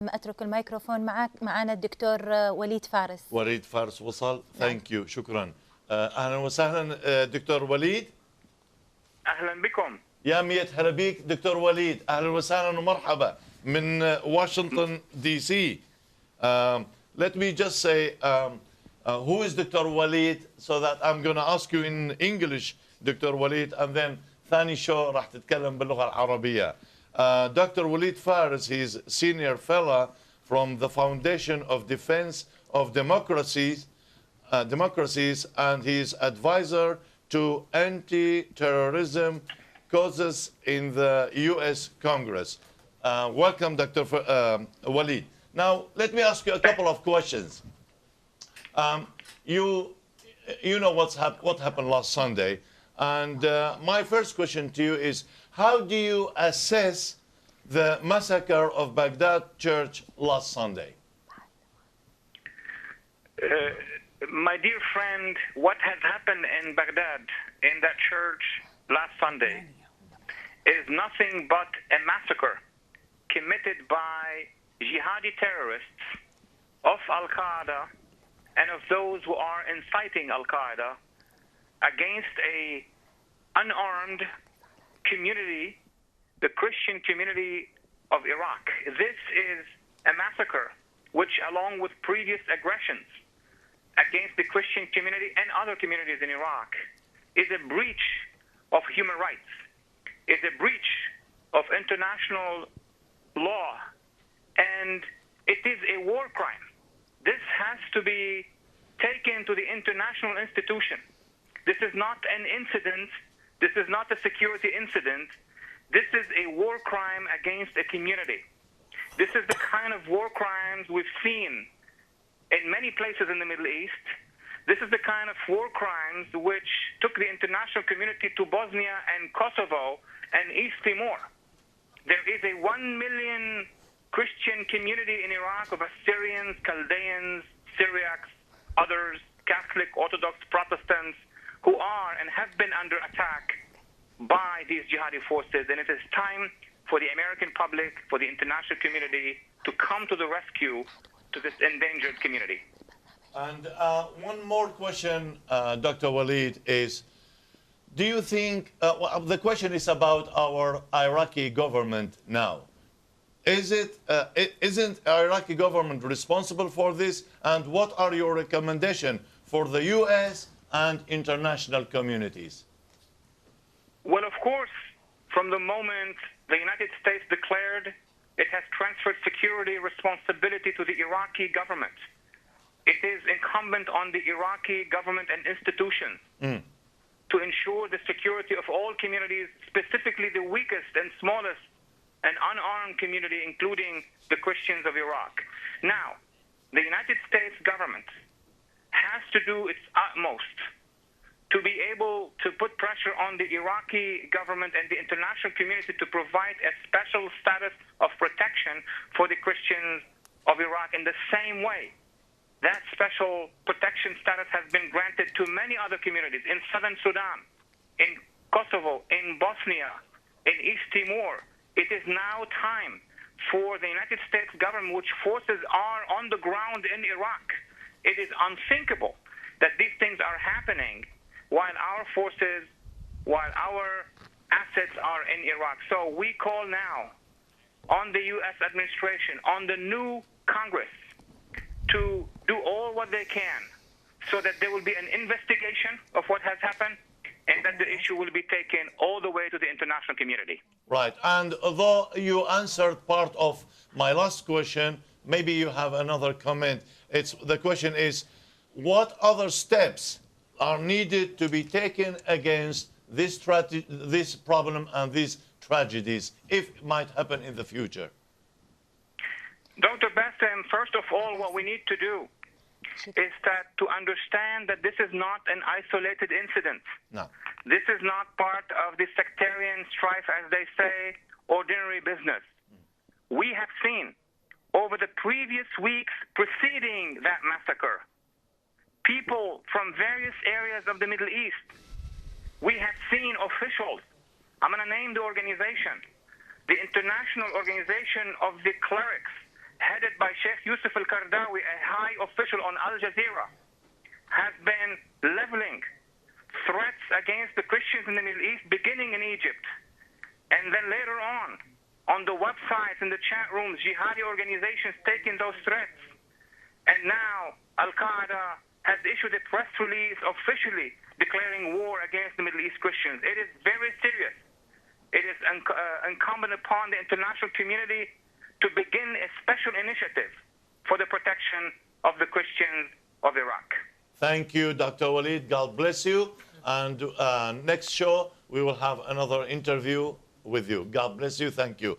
أترك الميكروفون معنا الدكتور وليد فارس. وليد فارس وصل. ثانك يو، شكرا. أهلا وسهلا دكتور وليد. أهلا بكم. يا ميت هلا بيك دكتور وليد، أهلا وسهلا ومرحبا من واشنطن دي سي. Let me just say who is Dr. Walid, so that I'm going to ask you in English Dr. Walid, and then ثاني شو راح تتكلم باللغة العربية. Dr. Walid Faris, he's senior fellow from the Foundation of Defense of Democracies, and he's advisor to anti-terrorism causes in the U.S. Congress. Welcome, Dr. Walid. Now, let me ask you a couple of questions. You know what happened last Sunday, and my first question to you is, how do you assess the massacre of Baghdad church last Sunday? My dear friend, what has happened in Baghdad, in that church last Sunday, is nothing but a massacre committed by jihadi terrorists of Al-Qaeda and of those who are inciting Al-Qaeda against a unarmed community, the Christian community of Iraq. This is a massacre which, along with previous aggressions against the Christian community and other communities in Iraq, is a breach of human rights, is a breach of international law, and it is a war crime. This has to be taken to the international institution. This is not an incident. This is not a security incident. This is a war crime against a community. This is the kind of war crimes we've seen in many places in the Middle East. This is the kind of war crimes which took the international community to Bosnia and Kosovo and East Timor. There is a 1 million Christian community in Iraq of Assyrians, Chaldeans, Syriacs, others, Catholic, Orthodox, Protestants, who are and have been under attack by these jihadi forces. And it is time for the American public, for the international community to come to the rescue to this endangered community. And one more question, Dr. Walid, is, do you think, the question is about our Iraqi government now. Isn't Iraqi government responsible for this? And what are your recommendations for the U.S. and international communities? Well, of course, from the moment the United States declared it has transferred security responsibility to the Iraqi government, it is incumbent on the Iraqi government and institutions to ensure the security of all communities, specifically the weakest and smallest and unarmed community, including the Christians of Iraq. Now, the United States government has to do its utmost to be able to put pressure on the Iraqi government and the international community to provide a special status of protection for the Christians of Iraq in the same way that special protection status has been granted to many other communities in southern Sudan, in Kosovo, in Bosnia, in East Timor. It is now time for the United States government, which forces are on the ground in Iraq. It is unthinkable that these things are happening while our forces, while our assets are in Iraq. So we call now on the U.S. administration, on the new Congress, to do all what they can so that there will be an investigation of what has happened and that the issue will be taken all the way to the international community. Right. And although you answered part of my last question, maybe you have another comment. The question is, what other steps are needed to be taken against this problem and these tragedies, if it might happen in the future? Dr. Bassem, first of all, what we need to do is that to understand that this is not an isolated incident. No. This is not part of the sectarian strife, as they say, ordinary business. We have seen over the previous weeks preceding that massacre, people from various areas of the Middle East. We have seen officials. I'm going to name the organization. The International Organization of the Clerics, by Sheikh Yusuf al-Qardawi, a high official on Al Jazeera, has been leveling threats against the Christians in the Middle East, beginning in Egypt. And then later on the websites and the chat rooms, jihadi organizations taking those threats. And now Al-Qaeda has issued a press release officially declaring war against the Middle East Christians. It is very serious. It is incumbent upon the international community to begin a special initiative for the protection of the Christians of Iraq. Thank you, Dr. Waleed. God bless you. And next show, we will have another interview with you. God bless you. Thank you.